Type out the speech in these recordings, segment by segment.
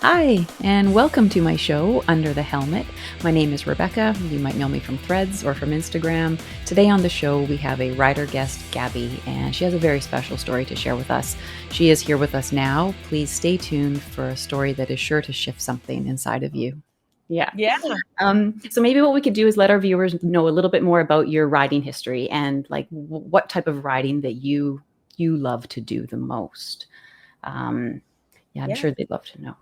Hi, and welcome to my show, Under the Helmet. My name is Rebecca. You might know me from Threads or from Instagram. Today on the show, we have a writer guest, Gabi, and she has a very special story to share with us. She is here with us now. Please stay tuned for a story that is sure to shift something inside of you. Yeah. So maybe what we could do is let our viewers know a little bit more about your writing history and like what type of writing that you love to do the most. I'm sure they'd love to know.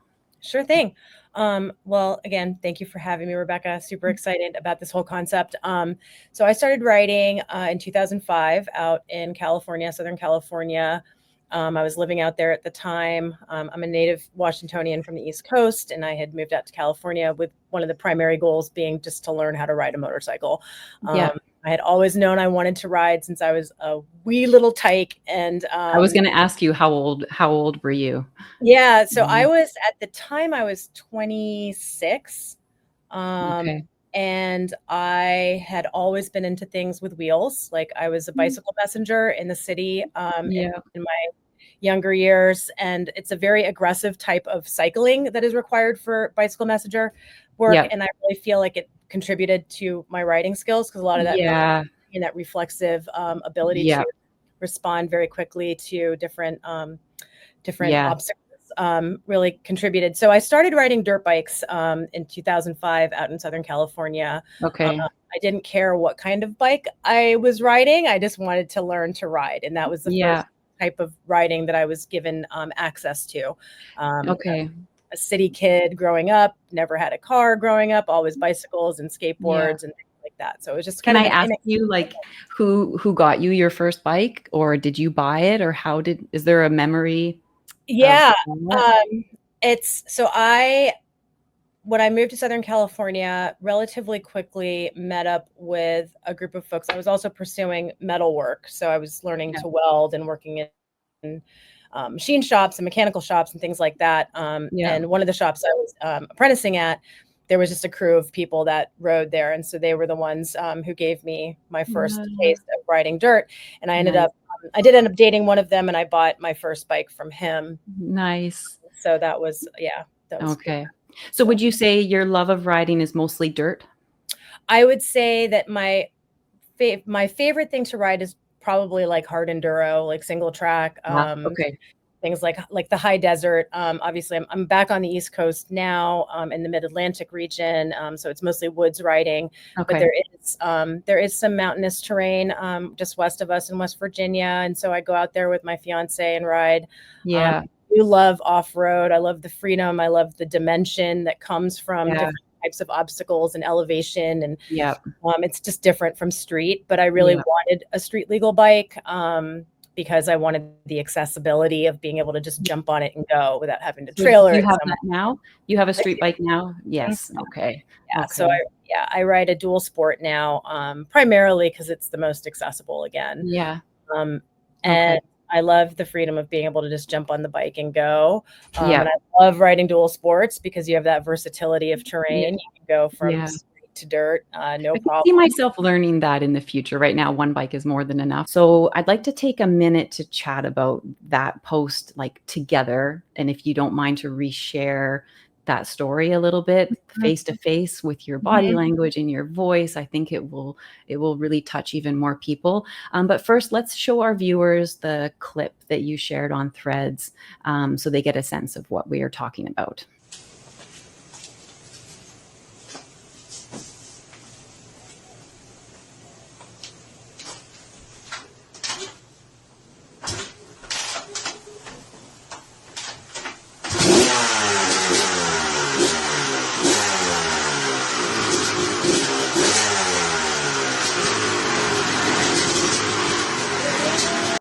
Sure thing. Well, again, thank you for having me, Rebecca. Super excited about this whole concept. So I started writing in 2005 out in California, Southern California. I was living out there at the time. I'm a native Washingtonian from the East Coast, and I had moved out to California with one of the primary goals being just to learn how to ride a motorcycle. I had always known I wanted to ride since I was a wee little tyke. And I was going to ask you how old were you? Yeah, so I was at the time I was 26. Okay. And I had always been into things with wheels. Like I was a bicycle messenger in the city in my younger years. And it's a very aggressive type of cycling that is required for bicycle messenger work. Yeah. And I really feel like it contributed to my writing skills because a lot of that and that reflexive ability to respond very quickly to different obstacles really contributed. So I started riding dirt bikes in 2005 out in Southern California. Okay. I didn't care what kind of bike I was riding. I just wanted to learn to ride. And that was the first type of riding that I was given access to. A city kid growing up, never had a car growing up, always bicycles and skateboards and things like that. So it was just kind of. Can I ask you, like, who got you your first bike, or did you buy it, or is there a memory? Yeah, when I moved to Southern California, relatively quickly met up with a group of folks. I was also pursuing metal work. So I was learning to weld and working in machine shops and mechanical shops and things like that. And one of the shops I was apprenticing at, there was just a crew of people that rode there. And so they were the ones who gave me my first taste of riding dirt. And I I did end up dating one of them, and I bought my first bike from him. Nice. So that was, okay. So would you say your love of riding is mostly dirt? I would say that my favorite thing to ride is probably like hard enduro, like single track. Things like the high desert. Obviously, I'm back on the East Coast now, in the Mid-Atlantic region, so it's mostly woods riding. But there is some mountainous terrain just west of us in West Virginia, and so I go out there with my fiance and ride. I do love off-road. I love the freedom. I love the dimension that comes from different types of obstacles and elevation, and it's just different from street. But I really wanted a street legal bike. Because I wanted the accessibility of being able to just jump on it and go without having to trailer it. You have that now? You have a street bike now? Yes. Okay. Yeah. So I ride a dual sport now, primarily because it's the most accessible again. Yeah. And I love the freedom of being able to just jump on the bike and go. And I love riding dual sports because you have that versatility of terrain. You can go from to dirt, no problem. I see myself learning that in the future. Right now, one bike is more than enough. So I'd like to take a minute to chat about that post, like together. And if you don't mind to reshare that story a little bit face to face with your body language and your voice, I think it will really touch even more people. But first, let's show our viewers the clip that you shared on Threads, so they get a sense of what we are talking about.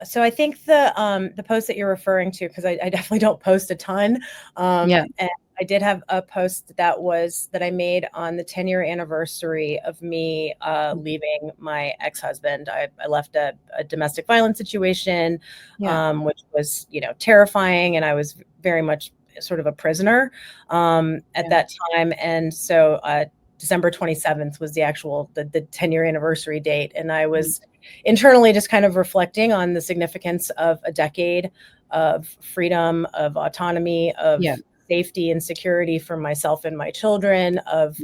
So I think the post that you're referring to, because I definitely don't post a ton. And I did have a post that I made on the 10-year anniversary of me leaving my ex-husband. I left a domestic violence situation, which was, terrifying. And I was very much sort of a prisoner at that time. And so December 27th was the 10-year anniversary date. And I was internally just kind of reflecting on the significance of a decade of freedom, of autonomy, of safety and security for myself and my children, of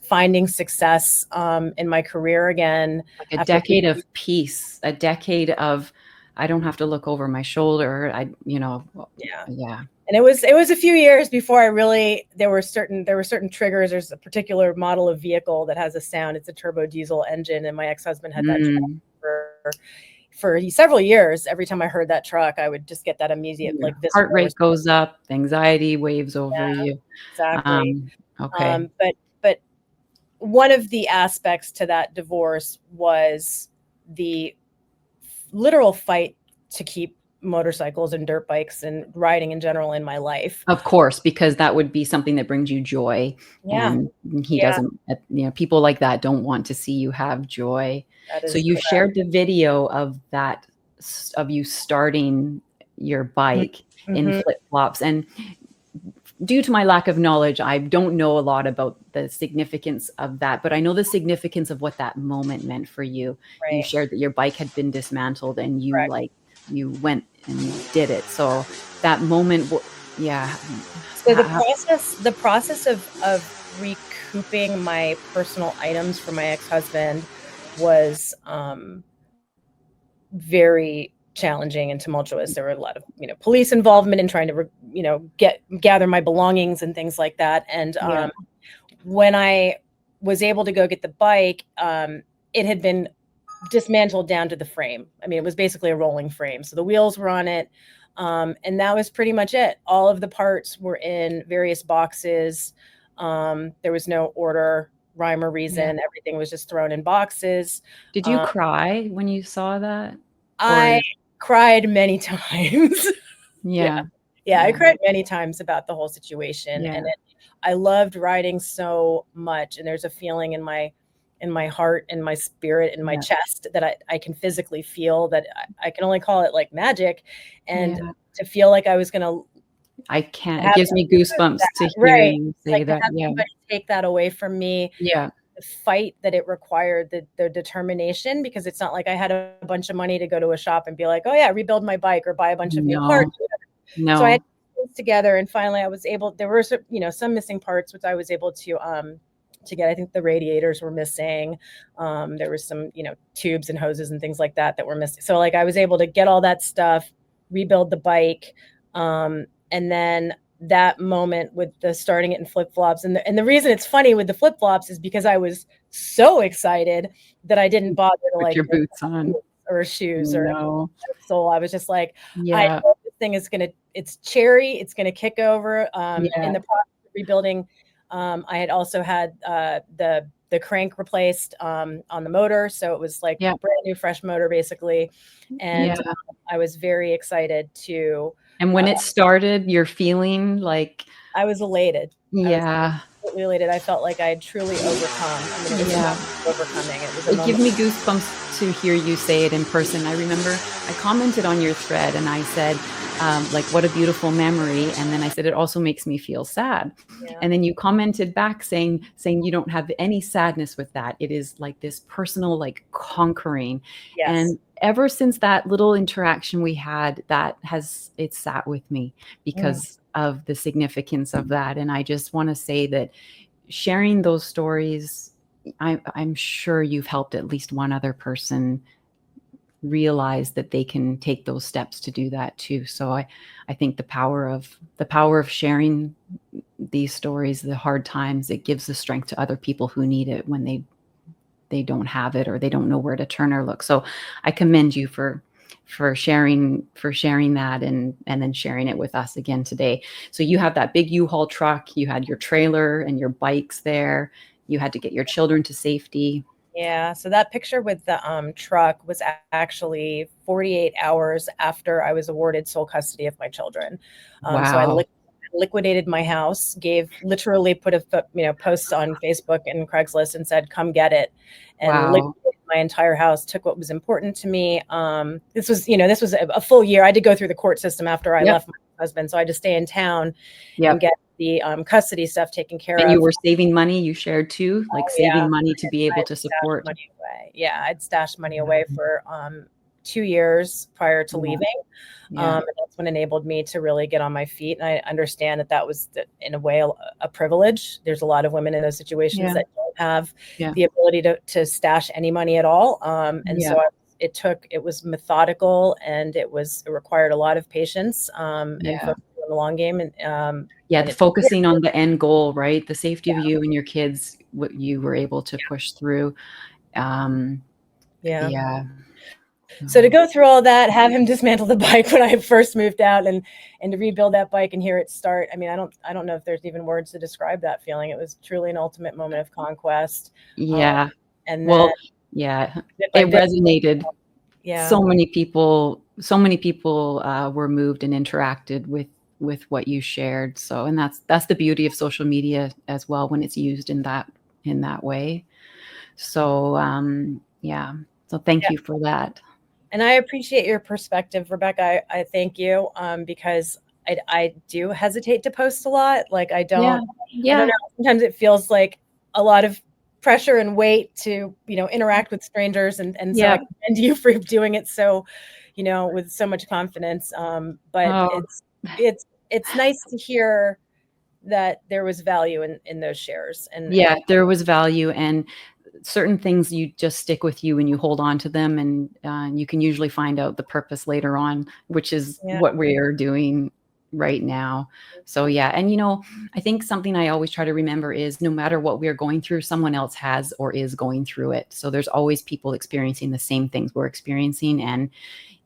finding success in my career again. Like a decade of peace, a decade of, I don't have to look over my shoulder. And it was a few years before I really, there were certain triggers. There's a particular model of vehicle that has a sound. It's a turbo diesel engine, and my ex-husband had that truck for several years. Every time I heard that truck, I would just get that immediate heart rate goes up, anxiety waves over you. Exactly. Okay. But one of the aspects to that divorce was the literal fight to keep motorcycles and dirt bikes and riding in general in my life. Of course, because that would be something that brings you joy. And he doesn't, people like that don't want to see you have joy. So you shared the video of that, of you starting your bike in flip-flops. And due to my lack of knowledge, I don't know a lot about the significance of that, but I know the significance of what that moment meant for you. Right. You shared that your bike had been dismantled, and you you went and you did it. So that moment, So the process of recouping my personal items from my ex-husband was very challenging and tumultuous. There were a lot of police involvement in trying to gather my belongings and things like that. And when I was able to go get the bike, it had been dismantled down to the frame. I mean, it was basically a rolling frame, so the wheels were on it, and that was pretty much it. All of the parts were in various boxes. There was no order, rhyme, or reason. Everything was just thrown in boxes. Did you cry when you saw that? I cried many times. I cried many times about the whole situation. And I loved riding so much, and there's a feeling in my heart, in my spirit, in my chest that I can physically feel, that I can only call it like magic. And to feel like I was gonna, I can't, it gives me goosebumps to hear you say that. Take that away from me. The fight that it required, the determination, because it's not like I had a bunch of money to go to a shop and be like, oh yeah, rebuild my bike or buy a bunch of new parts. No. So I had to put things together, and finally I was able, there were some missing parts, which I was able to get. I think the radiators were missing. There was some, tubes and hoses and things like that were missing. So I was able to get all that stuff, rebuild the bike. And then that moment with the starting it in flip-flops, and the reason it's funny with the flip-flops is because I was so excited that I didn't bother to put your boots on or shoes or so I was just like, I know this thing is it's cherry, it's gonna kick over. In the process of rebuilding, I had also had the crank replaced on the motor, so it was like a brand new fresh motor basically. And I was very excited to. And when it started, you're feeling like, I was elated. I was elated. I felt like I had truly overcome. I mean, it was overcoming. It gives me goosebumps to hear you say it in person. I remember I commented on your thread and I said, what a beautiful memory. And then I said, it also makes me feel sad. And then you commented back saying you don't have any sadness with that. It is like this personal, conquering. And ever since that little interaction we had, it sat with me because of the significance of that. And I just want to say that sharing those stories, I'm sure you've helped at least one other person realize that they can take those steps to do that too. So I think the power of sharing these stories, the hard times, it gives the strength to other people who need it when they don't have it or they don't know where to turn or look. So I commend you for sharing that and then sharing it with us again today. So you have that big U-Haul truck, you had your trailer and your bikes there. You had to get your children to safety. Yeah. So that picture with the truck was actually 48 hours after I was awarded sole custody of my children. Wow. So I liquidated my house, literally put a posts on Facebook and Craigslist and said, come get it. And liquidated my entire house, took what was important to me. This was a full year. I had to go through the court system after I left my husband. So I had to stay in town and get the custody stuff taken care of. And you were saving money, you shared too, saving money to be able to support. Money away. Yeah, I'd stashed money away for 2 years prior to Yeah. leaving. And that's what enabled me to really get on my feet. And I understand that was, in a way, a privilege. There's a lot of women in those situations that don't have the ability to stash any money at all. And so it was methodical, and it required a lot of patience, and focusing on the long game. And focusing on the end goal, right? The safety of you and your kids, what you were able to push through. So to go through all that, have him dismantle the bike when I first moved out, and to rebuild that bike and hear it start. I mean, I don't know if there's even words to describe that feeling. It was truly an ultimate moment of conquest. And then, it resonated. So many people were moved and interacted with what you shared. So, and that's the beauty of social media as well, when it's used in that way. So, so thank you for that. And I appreciate your perspective, Rebecca. I thank you, because I do hesitate to post a lot. Like, I don't know. Sometimes it feels like a lot of pressure and weight to, interact with strangers. And so I commend you for doing it so, with so much confidence. But it's nice to hear that there was value in those shares. And there was value, and certain things you just stick with you and you hold on to them, and you can usually find out the purpose later on, which is what we're doing right now. So and I think something I always try to remember is, no matter what we're going through, someone else has or is going through it. So there's always people experiencing the same things we're experiencing. And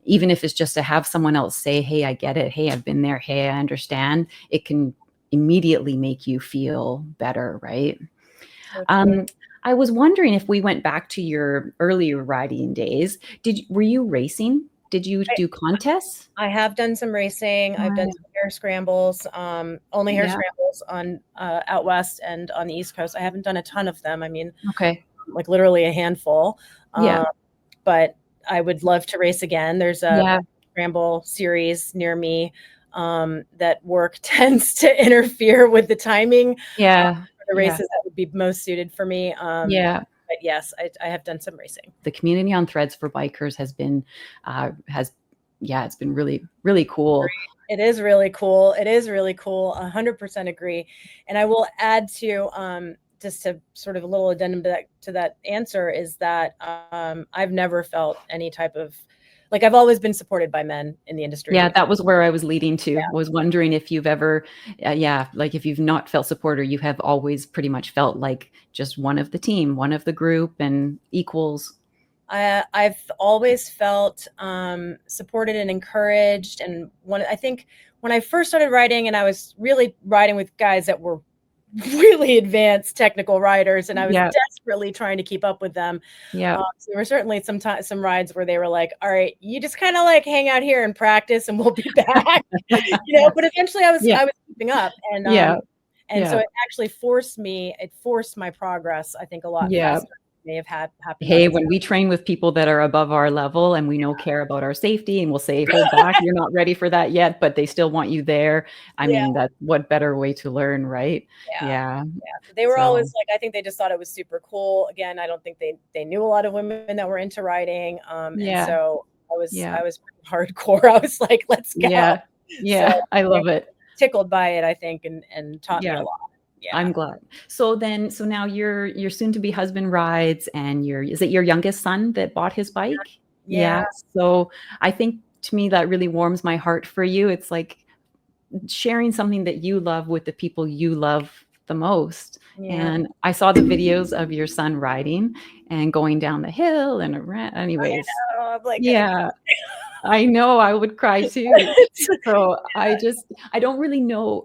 even if it's just to have someone else say, hey, I get it, hey, I've been there, hey, I understand, it can immediately make you feel better, right? I was wondering, if we went back to your earlier riding days, were you racing? Did you do contests? I have done some racing. I've done some hare scrambles, only hare scrambles on out west and on the East Coast. I haven't done a ton of them. I mean, like literally a handful. But I would love to race again. There's a scramble series near me that work tends to interfere with the timing. The races that would be most suited for me. But yes, I have done some racing. The community on Threads for bikers has been, it's been really, really cool. It is really cool. It is really cool. 100% agree. And I will add to, just to sort of a little addendum to that answer, is that I've never felt any type of, like, I've always been supported by men in the industry. Yeah, that was where I was leading to. Was wondering if you've ever, like, if you've not felt support, or you have always pretty much felt like just one of the team, one of the group, and equals. I've always felt supported and encouraged. And I think when I first started riding, and I was really riding with guys that were really advanced technical riders, and I was desperately trying to keep up with them. So there were certainly some rides where they were like, all right, you just kind of like hang out here and practice and we'll be back. But eventually I was keeping up, and so it actually forced my progress, I think, a lot faster than may have happened. Hey, when we train with people that are above our level, and we know care about our safety, and we'll say, hold back, you're not ready for that yet, but they still want you there. I mean, that's what better way to learn, right? They were always like, I think they just thought it was super cool. Again, I don't think they knew a lot of women that were into riding. And so I was hardcore. I was like, let's go. So I love it. Tickled by it, I think, and taught me a lot. I'm glad. So now your soon to be husband rides, and is it your youngest son that bought his bike? So I think, to me, that really warms my heart for you. It's like sharing something that you love with the people you love the most. And I saw the videos of your son riding and going down the hill and around. Anyways, I know, I would cry too. So I don't really know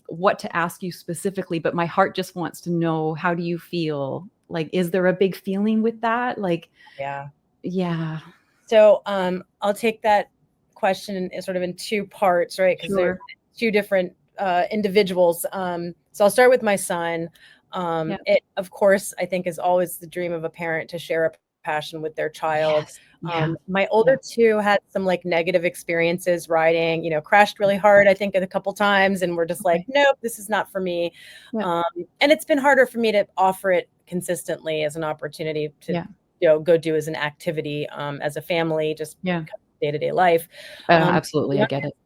what to ask you specifically, but my heart just wants to know, how do you feel? Like, is there a big feeling with that? Like, So I'll take that question sort of in two parts, right? Because they're two different individuals. So I'll start with my son. It, of course, I think, is always the dream of a parent to share a passion with their child. My older two had some like negative experiences riding, crashed really hard, I think, a couple times, and we're just like, nope, this is not for me. And it's been harder for me to offer it consistently as an opportunity to go do as an activity, as a family, just Yeah. day-to-day life. Absolutely. I get it.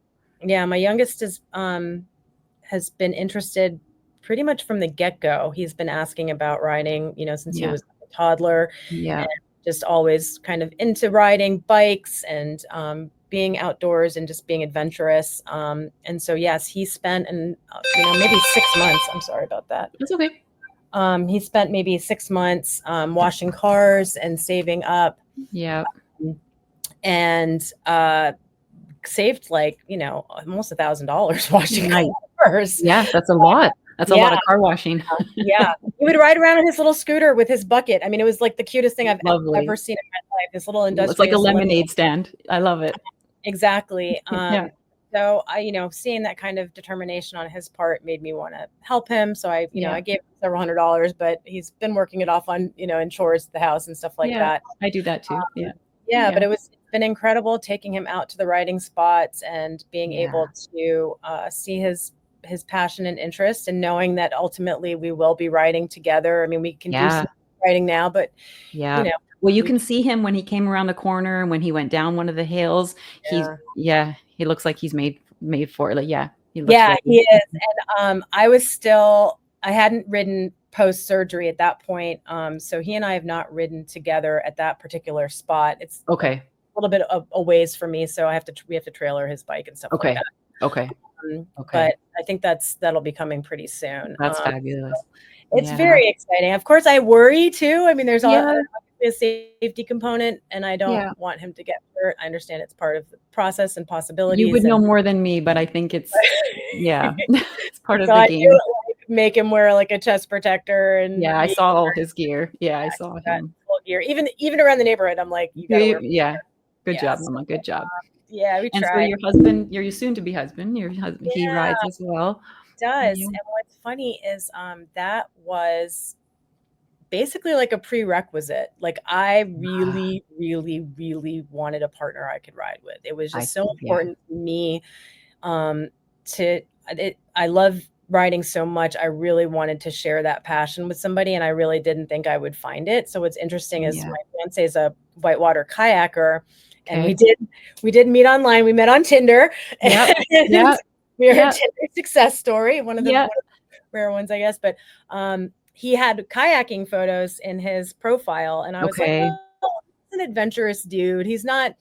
Yeah. My youngest has been interested pretty much from the get-go. He's been asking about riding, since he was a toddler, Yeah. and just always kind of into riding bikes and being outdoors and just being adventurous. And so, yes, he spent, maybe 6 months. I'm sorry about that. That's okay. He spent maybe 6 months washing cars and saving up. Yeah. And saved almost $1,000 washing cars. Yeah, that's a lot. That's a lot of car washing. Yeah. He would ride around on his little scooter with his bucket. I mean, it was like the cutest thing I've ever seen in my life. This little industrious. It's like a lemonade stand. I love it. Exactly. Yeah. So seeing that kind of determination on his part made me want to help him. So I gave him several $100s, but he's been working it off on, in chores at the house and stuff like that. I do that too. But it's been incredible taking him out to the riding spots and being able to see his passion and interest, and knowing that ultimately we will be riding together. I mean, we can do some riding now, but well, you can see him when he came around the corner and when he went down one of the hills. He looks like he's made for it. Like, he looks ready. He is. And I hadn't ridden post-surgery at that point. So he and I have not ridden together at that particular spot. It's okay. A little bit of a ways for me. So we have to trailer his bike and stuff like that. Okay. But I think that'll be coming pretty soon. That's fabulous. So it's very exciting. Of course, I worry too. I mean, there's a safety component, and I don't want him to get hurt. I understand it's part of the process and possibilities. You would know more than me, but I think it's it's part of the game. I make him wear like a chest protector, and I saw all his gear. I saw him. Full gear. Even around the neighborhood, I'm like, you gotta wear. Good job, Mama. Good job. We try. And so your husband, your soon-to-be husband, he rides as well. He does. And what's funny is that was basically like a prerequisite. Like, I really, really, really wanted a partner I could ride with. It was just so important to me. I love riding so much. I really wanted to share that passion with somebody, and I really didn't think I would find it. So what's interesting is my fiance is a whitewater kayaker. And we did meet online. We met on Tinder. We are a Tinder success story, one of the rare ones, I guess. But he had kayaking photos in his profile, and I was like, oh, he's an adventurous dude. He's not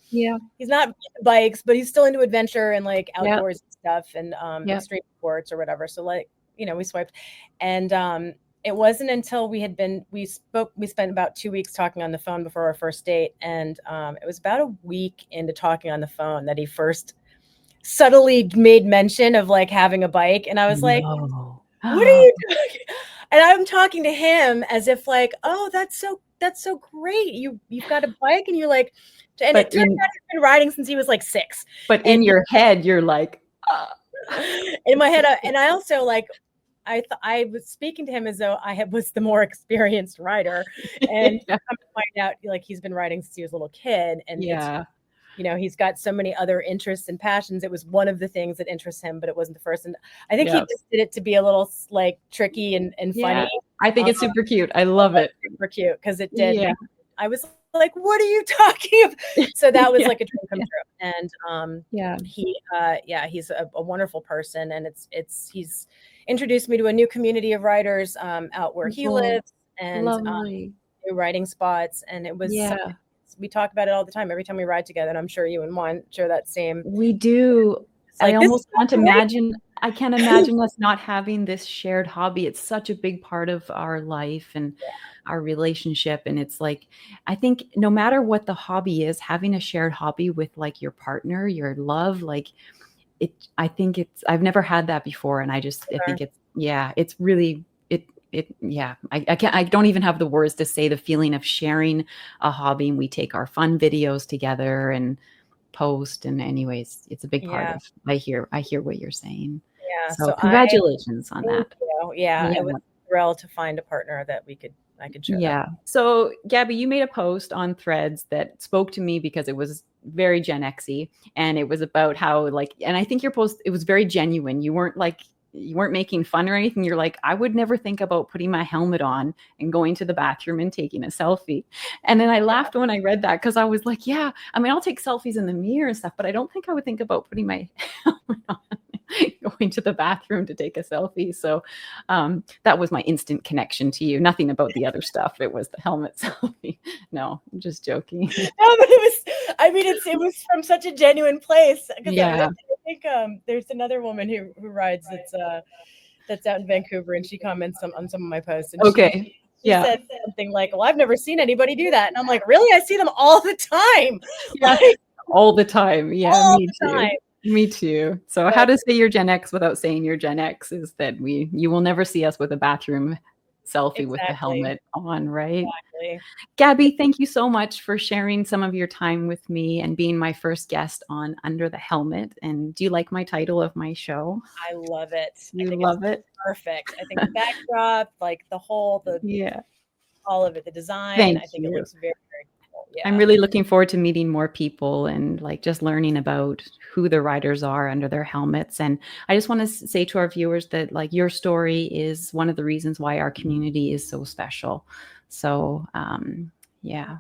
bikes, but he's still into adventure and like outdoors stuff and extreme sports or whatever. So we swiped, and it wasn't until we spent about 2 weeks talking on the phone before our first date. And it was about a week into talking on the phone that he first subtly made mention of like having a bike. And I was like, what are you doing? And I'm talking to him as if like, oh, that's so great. You've got a bike, and you're like, and it turns out he's been riding since he was like 6. But in your head, you're like, in my head. And I also like, I was speaking to him as though I was the more experienced rider, and come to find out like he's been riding since he was a little kid, and he's got so many other interests and passions. It was one of the things that interests him, but it wasn't the first. And I think he just did it to be a little like tricky and funny. I think it's super cute. I love it. Super cute because it did. Yeah. I was like, what are you talking about? So that was like a dream come true. And he's a wonderful person, and he's introduced me to a new community of riders out where he lives, and new riding spots. And it was we talk about it all the time every time we ride together, and I'm sure you and Juan share that same. We do. Like, I almost can't imagine. I can't imagine us not having this shared hobby. It's such a big part of our life and our relationship. And it's like, I think no matter what the hobby is, having a shared hobby with like your partner, your love, like I've never had that before. And I think it's really, I don't even have the words to say the feeling of sharing a hobby, and we take our fun videos together and post. And anyways, it's a big part of, I hear what you're saying. Yeah. So congratulations on that. It was thrilled to find a partner that I could share. Yeah. That. So Gabi, you made a post on Threads that spoke to me because it was very Gen X-y, and it was about how and I think your post, it was very genuine. You weren't like you weren't making fun or anything. You're like, I would never think about putting my helmet on and going to the bathroom and taking a selfie. And then I laughed when I read that, because I was like, yeah, I mean, I'll take selfies in the mirror and stuff, but I don't think I would think about putting my helmet on, going to the bathroom to take a selfie. So that was my instant connection to you. Nothing about the other stuff. It was the helmet selfie. No, I'm just joking. No, but it was from such a genuine place. Yeah. I think there's another woman who rides that's out in Vancouver, and she comments on some of my posts, and Okay. she said something like, well, I've never seen anybody do that. And I'm like, really? I see them all the time. Yeah, like, all the time. Yeah, all me the too. Time. Me too. So how to say you're Gen X without saying you're Gen X is that you will never see us with a bathroom selfie with the helmet on, right? Exactly. Gabi, thank you so much for sharing some of your time with me and being my first guest on Under the Helmet. And do you like my title of my show? I love it. You love it? Perfect. I think the backdrop, like all of it, the design, I think it looks very, very cool. Yeah. I'm really looking forward to meeting more people and like just learning about who the riders are under their helmets. And I just want to say to our viewers that like your story is one of the reasons why our community is so special. So yeah.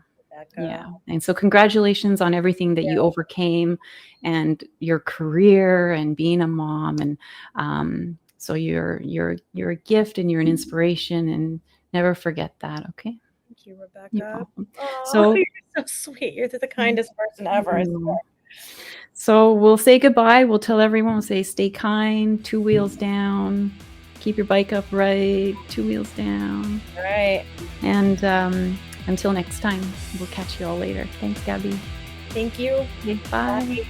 And so congratulations on everything that you overcame and your career and being a mom. And so you're a gift and you're an inspiration, and never forget that. Okay. Thank you, Rebecca. So you're so sweet. You're the kindest person ever. I swear. So we'll say goodbye. We'll tell everyone, we'll say, stay kind, 2 wheels down, keep your bike upright, 2 wheels down. All right. And until next time, we'll catch you all later. Thanks, Gabi. Thank you. Okay, bye.